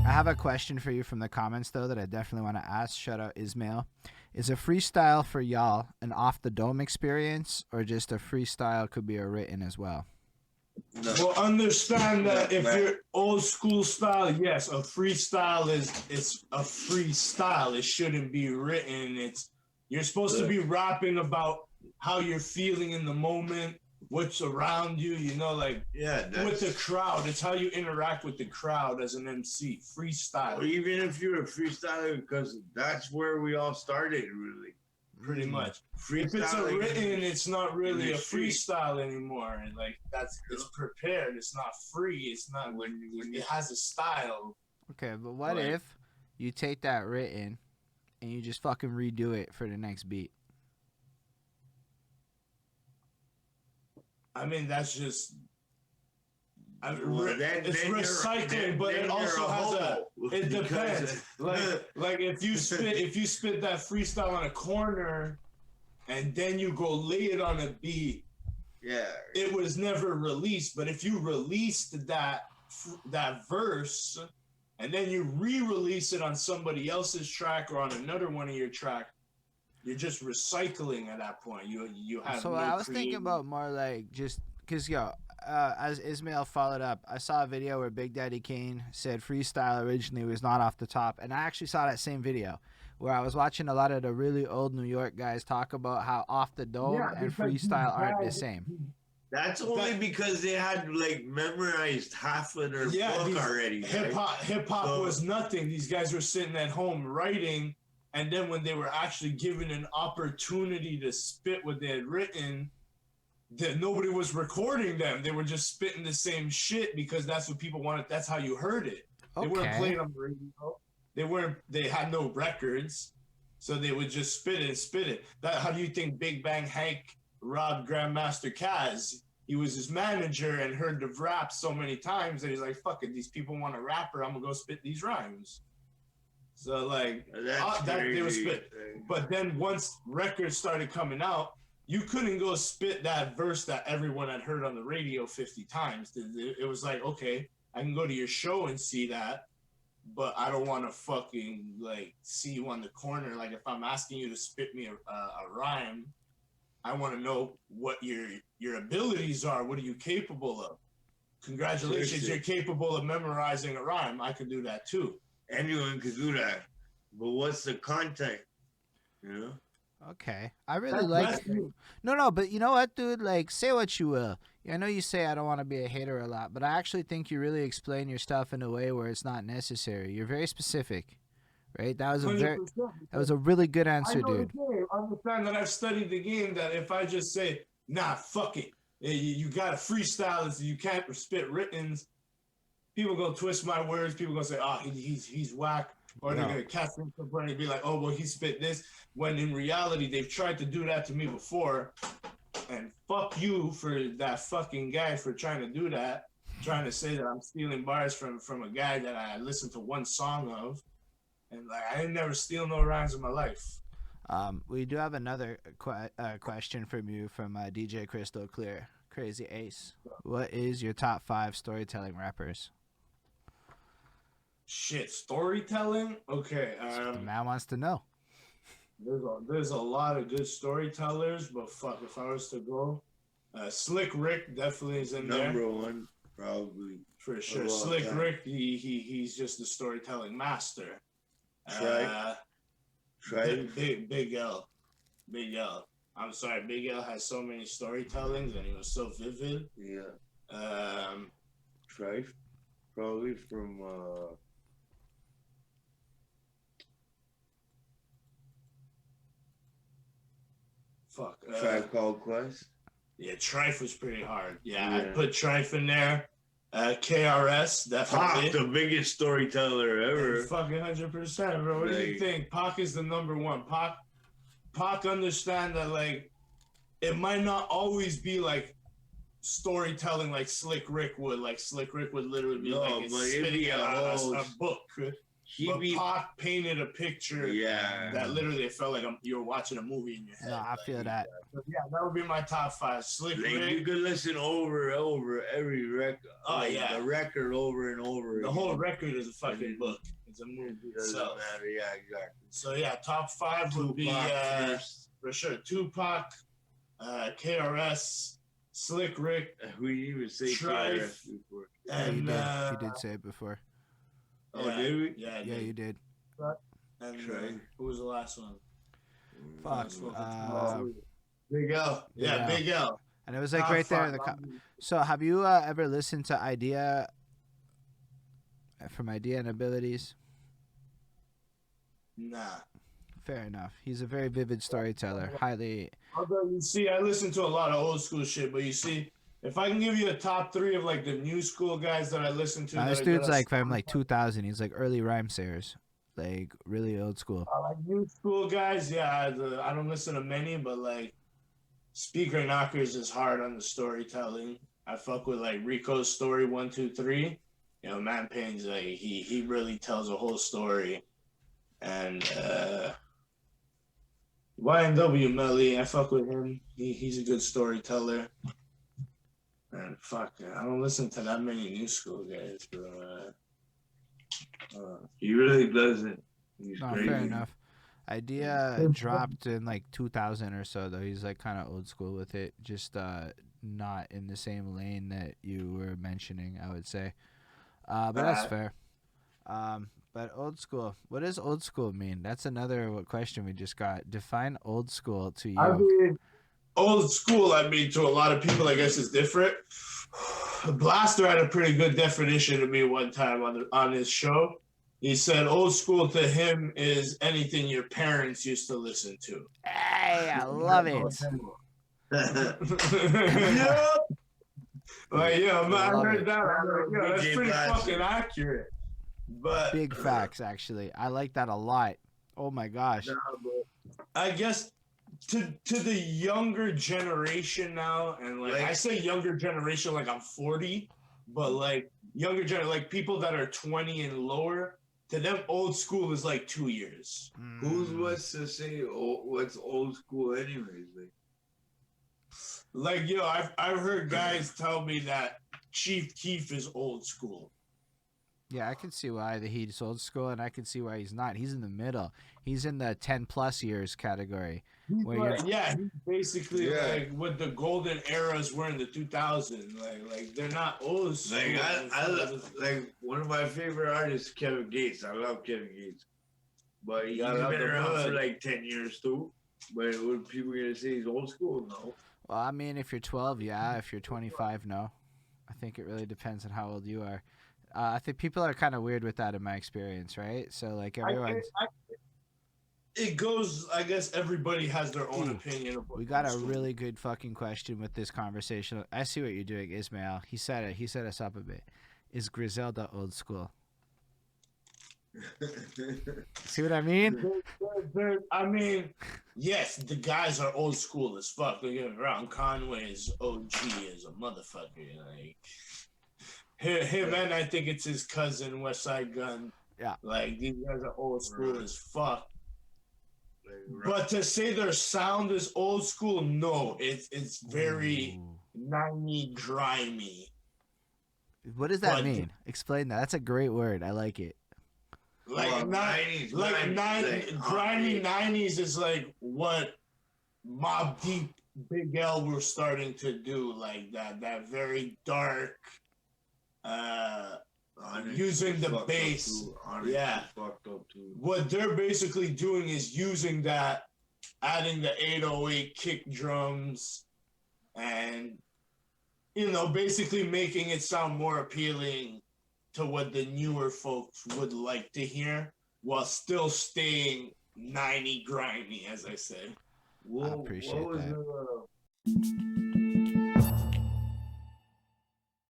I have a question for you from the comments, though, that I definitely want to ask. Shout out Ismail. Is a freestyle for y'all an off the dome experience, or just a freestyle could be a written as well? No. Well, understand that if you're old school style, yes, a freestyle it's a freestyle. It shouldn't be written. You're supposed to be rapping about how you're feeling in the moment, what's around you, like with the crowd. It's how you interact with the crowd as an MC. Freestyle. Or even if you're a freestyler, because that's where we all started, really. Pretty much. If it's a written, it's not really a freestyle anymore. And it's prepared. It's not free. It's not when it has a style. Okay, but what if you take that written and you just fucking redo it for the next beat? I mean, that's just. It's recycling, but it also has it depends. Like if you spit that freestyle on a corner, and then you go lay it on a beat, it was never released. But if you released that verse, and then you re-release it on somebody else's track or on another one of your track, you're just recycling at that point. You have. So I was thinking about more like just because as Ismail followed up, I saw a video where Big Daddy Kane said freestyle originally was not off the top. And I actually saw that same video where I was watching a lot of the really old New York guys talk about how off the dome and freestyle aren't the same. That's only because they had memorized half of their book already. Hip hop was nothing. These guys were sitting at home writing, and then when they were actually given an opportunity to spit what they had written, that nobody was recording them. They were just spitting the same shit because that's what people wanted. That's how you heard it. They weren't playing on the radio. They had no records, so they would just spit it. How do you think Big Bang Hank robbed Grandmaster Caz? He was his manager and heard the rap so many times that he's like, fuck it, these people want a rapper, I'm gonna go spit these rhymes. So they would spit. But then once records started coming out, you couldn't go spit that verse that everyone had heard on the radio 50 times. It was like, okay, I can go to your show and see that, but I don't want to fucking see you on the corner. Like if I'm asking you to spit me a rhyme, I want to know what your abilities are. What are you capable of? Congratulations, you're capable of memorizing a rhyme. I can do that too. Anyone could do that. But what's the content? Okay, I really like. No, but you know what, dude? Say what you will. I know you say I don't want to be a hater a lot, but I actually think you really explain your stuff in a way where it's not necessary. You're very specific, right? That was a really good answer, dude. I understand that I've studied the game. That if I just say, nah, fuck it, you got to freestyle it, so you can't spit writtens. People gonna twist my words. People gonna say, he's whack. Or they're going to catch him somewhere and be like, oh, well, he spit this. When in reality, they've tried to do that to me before. And fuck you for that fucking guy for trying to do that. Trying to say that I'm stealing bars from a guy that I listened to one song of. And I ain't never steal no rhymes in my life. We do have another question from you from DJ Crystal Clear. Crazy Ace. What is your top 5 storytelling rappers? Shit, storytelling? Okay. The man wants to know. There's a lot of good storytellers, but fuck, if I was to go, Slick Rick definitely is in there. Number one, probably. For sure. Slick Rick, he's just a storytelling master. Big L. I'm sorry, Big L has so many storytellings and he was so vivid. Yeah. Trife, probably from Tribe Called Quest. Yeah, Trife was pretty hard. Yeah, I'd put Trife in there. KRS, definitely. Pac, the biggest storyteller ever. Fucking 100%, bro. What do you think? Pac is the number one. Pac understand that it might not always be storytelling like Slick Rick would. Like Slick Rick would literally be spitting a book. But Pac painted a picture that literally it felt like you were watching a movie in your head. No, I feel that. So yeah, that would be my top 5. Slick Rick. You could listen over and over every record. Oh, yeah. The record over and over. The whole record is a fucking book. It's a movie itself. Yeah, exactly. So yeah, top 5 would be for sure Tupac, KRS, Slick Rick. We even say KRS before. And you did say it before. Oh, did we? Yeah, you did. And who was the last one? Fuck. Big L. Yeah, Big L. And it was like right there in the. So have you ever listened to Idea? From Idea and Abilities? Nah. Fair enough. He's a very vivid storyteller. Highly. Although you see, I listen to a lot of old school shit, but you see, if I can give you a top 3 of like the new school guys that I listen to, this dude's like from like 2000. He's like early rhyme sayers, like really old school. Like new school guys, yeah. I don't listen to many, but like Speaker Knockers is hard on the storytelling. I fuck with like Rico's Story 1, 2, 3. You know, Man Payne's like he really tells a whole story, and YNW Melly, I fuck with him. He's a good storyteller. And fuck, I don't listen to that many new school guys, bro. He really doesn't. He's no, crazy. fair enough. Idea dropped in like 2000 or so, though. He's like kind of old school with it, just not in the same lane that you were mentioning, I would say. But that's fair. But old school, what does old school mean? That's another question we just got. Define old school to you. I mean, old school, to a lot of people, I guess, is different. Blaster had a pretty good definition to me one time on his show. He said old school to him is anything your parents used to listen to. Hey, I love it. Yeah. Like, yeah, man, I heard that. I'm like, yeah, that's pretty fucking accurate. But big facts, actually. I like that a lot. Oh my gosh. I guess to the younger generation now, and like I say younger generation like I'm 40, but like younger like people that are 20 and lower, to them old school is like 2 years. What's to say what's old school anyways? Like yo, I've heard guys tell me that Chief Keef is old school. Yeah, I can see why he's old school, and I can see why he's not. He's in the middle. He's in the 10+ years category. Yeah, he's basically like what the golden eras were in the 2000s. Like they're not old school. Like one of my favorite artists, Kevin Gates. I love Kevin Gates, but he's been around for like 10 years too. But what people gonna say he's old school? No. Well, I mean, if you're 12, yeah. If you're 25, no. I think it really depends on how old you are. I think people are kind of weird with that in my experience, right? So like everyone's. It goes. I guess everybody has their own opinion. Of what we got a really good fucking question with this conversation. I see what you're doing, Ismail. He said it. He set us up a bit. Is Griselda old school? See what I mean? I mean, yes, the guys are old school as fuck. Don't get me wrong. Conway's OG is a motherfucker. Like. Him and I think it's his cousin, Westside Gun. Yeah. Like, these guys are old school as fuck. But to say their sound is old school, no. It's very 90s grimy. What does that mean? Explain that. That's a great word. I like it. Like, 90s. Grimy 90s is like what Mobb Deep, Big L were starting to do. Like, that very dark... using the bass, what they're basically doing is using that, adding the 808 kick drums, and basically making it sound more appealing to what the newer folks would like to hear, while still staying 90 grimy, as I say. I appreciate that.